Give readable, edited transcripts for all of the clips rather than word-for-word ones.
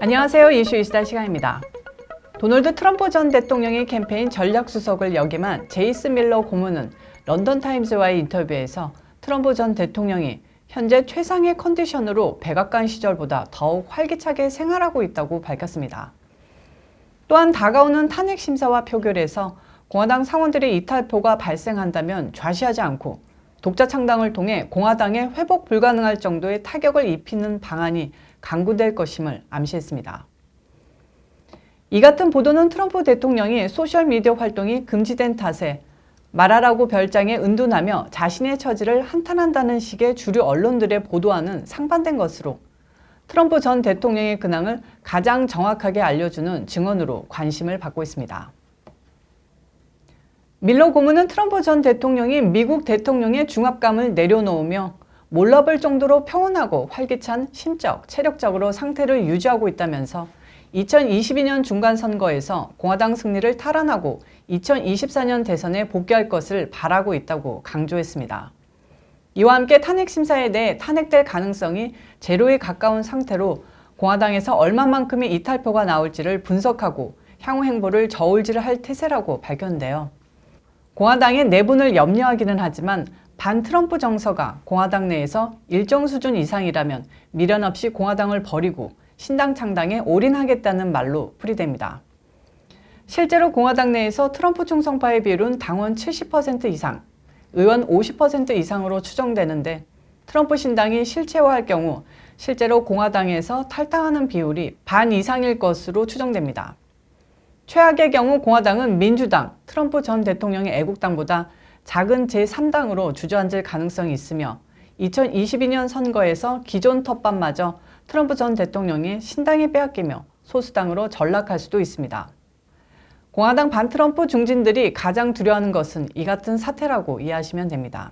안녕하세요. 이슈 이시다 시간입니다. 도널드 트럼프 전 대통령의 캠페인 전략수석을 역임한 제이스 밀러 고문은 런던 타임즈와의 인터뷰에서 트럼프 전 대통령이 현재 최상의 컨디션으로 백악관 시절보다 더욱 활기차게 생활하고 있다고 밝혔습니다. 또한 다가오는 탄핵 심사와 표결에서 공화당 상원들의 이탈표가 발생한다면 좌시하지 않고 독자 창당을 통해 공화당에 회복 불가능할 정도의 타격을 입히는 방안이 강구될 것임을 암시했습니다. 이 같은 보도는 트럼프 대통령이 소셜미디어 활동이 금지된 탓에 말하라고 별장에 은둔하며 자신의 처지를 한탄한다는 식의 주류 언론들의 보도와는 상반된 것으로 트럼프 전 대통령의 근황을 가장 정확하게 알려주는 증언으로 관심을 받고 있습니다. 밀러 고문은 트럼프 전 대통령이 미국 대통령의 중압감을 내려놓으며 몰라볼 정도로 평온하고 활기찬 심적, 체력적으로 상태를 유지하고 있다면서 2022년 중간선거에서 공화당 승리를 탈환하고 2024년 대선에 복귀할 것을 바라고 있다고 강조했습니다. 이와 함께 탄핵 심사에 대해 탄핵될 가능성이 제로에 가까운 상태로 공화당에서 얼마만큼의 이탈표가 나올지를 분석하고 향후 행보를 저울질을 할 태세라고 밝혔는데요. 공화당의 내분을 염려하기는 하지만 반 트럼프 정서가 공화당 내에서 일정 수준 이상이라면 미련 없이 공화당을 버리고 신당 창당에 올인하겠다는 말로 풀이됩니다. 실제로 공화당 내에서 트럼프 충성파의 비율은 당원 70% 이상, 의원 50% 이상으로 추정되는데 트럼프 신당이 실체화할 경우 실제로 공화당에서 탈당하는 비율이 반 이상일 것으로 추정됩니다. 최악의 경우 공화당은 민주당, 트럼프 전 대통령의 애국당보다 작은 제3당으로 주저앉을 가능성이 있으며 2022년 선거에서 기존 텃밭마저 트럼프 전 대통령이 신당에 빼앗기며 소수당으로 전락할 수도 있습니다. 공화당 반트럼프 중진들이 가장 두려워하는 것은 이 같은 사태라고 이해하시면 됩니다.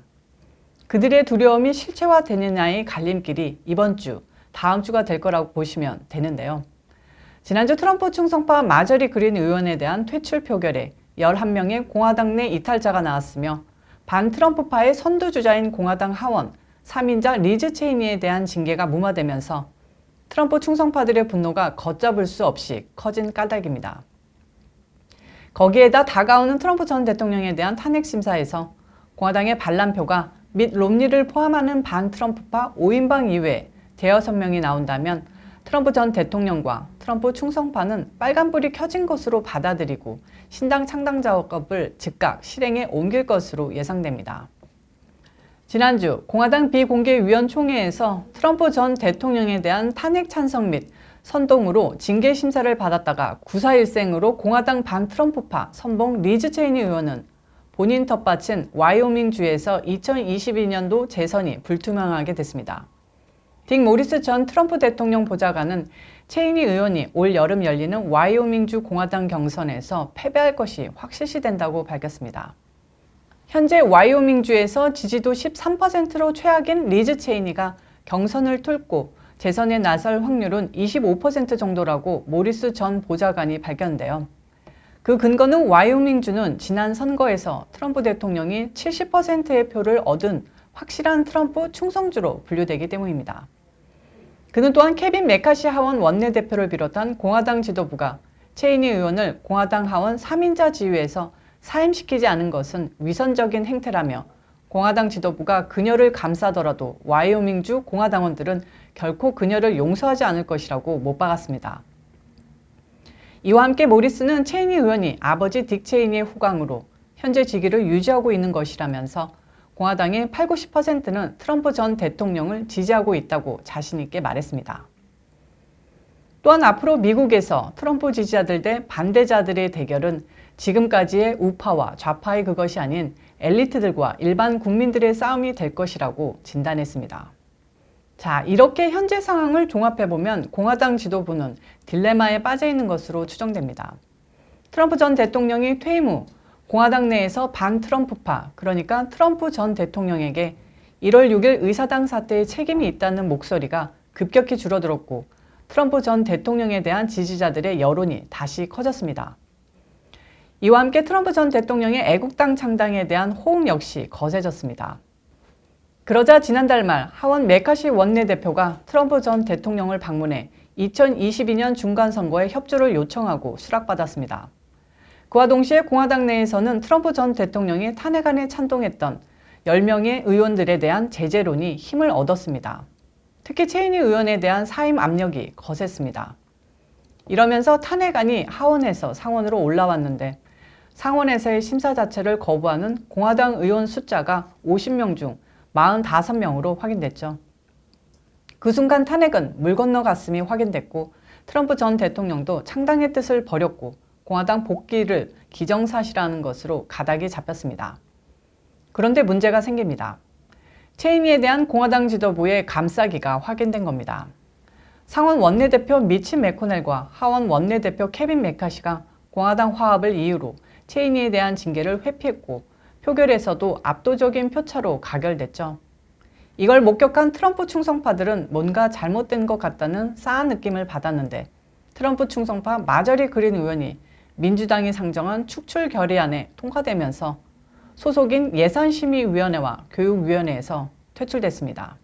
그들의 두려움이 실체화되느냐의 갈림길이 이번 주, 다음 주가 될 거라고 보시면 되는데요. 지난주 트럼프 충성파 마저리 그린 의원에 대한 퇴출 표결에 11명의 공화당 내 이탈자가 나왔으며 반트럼프파의 선두주자인 공화당 하원 3인자 리즈 체이니에 대한 징계가 무마되면서 트럼프 충성파들의 분노가 걷잡을 수 없이 커진 까닭입니다. 거기에다 다가오는 트럼프 전 대통령에 대한 탄핵 심사에서 공화당의 반란표가 밋 롬니를 포함하는 반트럼프파 5인방 이외에 대여섯 명이 나온다면 트럼프 전 대통령과 트럼프 충성파는 빨간불이 켜진 것으로 받아들이고 신당 창당 작업을 즉각 실행에 옮길 것으로 예상됩니다. 지난주 공화당 비공개위원 총회에서 트럼프 전 대통령에 대한 탄핵 찬성 및 선동으로 징계 심사를 받았다가 구사일생으로 공화당 반트럼프파 선봉 리즈 체이니 의원은 본인 텃밭인 와이오밍주에서 2022년도 재선이 불투명하게 됐습니다. 딕 모리스 전 트럼프 대통령 보좌관은 체이니 의원이 올 여름 열리는 와이오밍주 공화당 경선에서 패배할 것이 확실시된다고 밝혔습니다. 현재 와이오밍주에서 지지도 13%로 최악인 리즈 체이니가 경선을 뚫고 재선에 나설 확률은 25% 정도라고 모리스 전 보좌관이 밝혔는데요. 그 근거는 와이오밍주는 지난 선거에서 트럼프 대통령이 70%의 표를 얻은 확실한 트럼프 충성주로 분류되기 때문입니다. 그는 또한 케빈 메카시 하원 원내대표를 비롯한 공화당 지도부가 체이니 의원을 공화당 하원 3인자 지위에서 사임시키지 않은 것은 위선적인 행태라며 공화당 지도부가 그녀를 감싸더라도 와이오밍주 공화당원들은 결코 그녀를 용서하지 않을 것이라고 못 박았습니다. 이와 함께 모리스는 체이니 의원이 아버지 딕 체이니의 후광으로 현재 직위를 유지하고 있는 것이라면서 공화당의 80~90%는 트럼프 전 대통령을 지지하고 있다고 자신 있게 말했습니다. 또한 앞으로 미국에서 트럼프 지지자들 대 반대자들의 대결은 지금까지의 우파와 좌파의 그것이 아닌 엘리트들과 일반 국민들의 싸움이 될 것이라고 진단했습니다. 자, 이렇게 현재 상황을 종합해보면 공화당 지도부는 딜레마에 빠져 있는 것으로 추정됩니다. 트럼프 전 대통령이 퇴임 후 공화당 내에서 반트럼프파, 그러니까 트럼프 전 대통령에게 1월 6일 의사당 사태에 책임이 있다는 목소리가 급격히 줄어들었고 트럼프 전 대통령에 대한 지지자들의 여론이 다시 커졌습니다. 이와 함께 트럼프 전 대통령의 애국당 창당에 대한 호응 역시 거세졌습니다. 그러자 지난달 말 하원 메카시 원내대표가 트럼프 전 대통령을 방문해 2022년 중간선거에 협조를 요청하고 수락받았습니다. 그와 동시에 공화당 내에서는 트럼프 전 대통령이 탄핵안에 찬동했던 10명의 의원들에 대한 제재론이 힘을 얻었습니다. 특히 체이니 의원에 대한 사임 압력이 거셌습니다. 이러면서 탄핵안이 하원에서 상원으로 올라왔는데 상원에서의 심사 자체를 거부하는 공화당 의원 숫자가 50명 중 45명으로 확인됐죠. 그 순간 탄핵은 물 건너갔음이 확인됐고 트럼프 전 대통령도 창당의 뜻을 버렸고 공화당 복귀를 기정사실화하는 것으로 가닥이 잡혔습니다. 그런데 문제가 생깁니다. 체이니에 대한 공화당 지도부의 감싸기가 확인된 겁니다. 상원 원내대표 미치 매코넬과 하원 원내대표 케빈 메카시가 공화당 화합을 이유로 체이니에 대한 징계를 회피했고 표결에서도 압도적인 표차로 가결됐죠. 이걸 목격한 트럼프 충성파들은 뭔가 잘못된 것 같다는 싸한 느낌을 받았는데 트럼프 충성파 마저리 그린 의원이 민주당이 상정한 축출 결의안에 통과되면서 소속인 예산심의위원회와 교육위원회에서 퇴출됐습니다.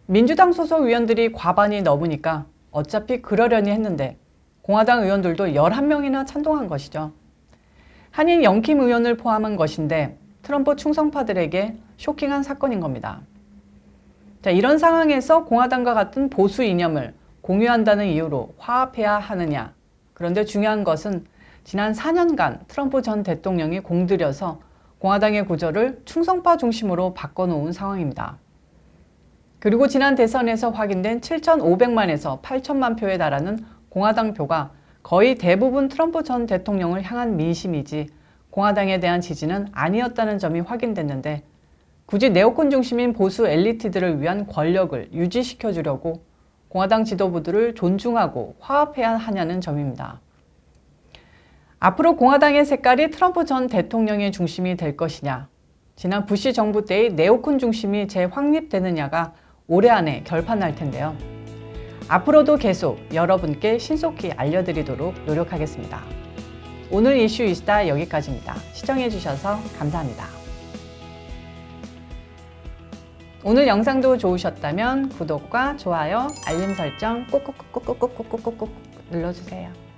민주당 소속 의원들이 과반이 넘으니까 어차피 그러려니 했는데 공화당 의원들도 11명이나 찬동한 것이죠. 한인 영킴 의원을 포함한 것인데 트럼프 충성파들에게 쇼킹한 사건인 겁니다. 자, 이런 상황에서 공화당과 같은 보수 이념을 공유한다는 이유로 화합해야 하느냐. 그런데 중요한 것은 지난 4년간 트럼프 전 대통령이 공들여서 공화당의 구조를 충성파 중심으로 바꿔놓은 상황입니다. 그리고 지난 대선에서 확인된 7,500만에서 8천만 표에 달하는 공화당 표가 거의 대부분 트럼프 전 대통령을 향한 민심이지 공화당에 대한 지지는 아니었다는 점이 확인됐는데 굳이 네오콘 중심인 보수 엘리트들을 위한 권력을 유지시켜주려고 공화당 지도부들을 존중하고 화합해야 하냐는 점입니다. 앞으로 공화당의 색깔이 트럼프 전 대통령의 중심이 될 것이냐, 지난 부시 정부 때의 네오콘 중심이 재확립되느냐가 올해 안에 결판날 텐데요. 앞으로도 계속 여러분께 신속히 알려드리도록 노력하겠습니다. 오늘 이슈 이슈다 여기까지입니다. 시청해주셔서 감사합니다. 오늘 영상도 좋으셨다면 구독과 좋아요, 알림 설정 꼭꼭꼭꼭꼭꼭꼭꼭 눌러주세요.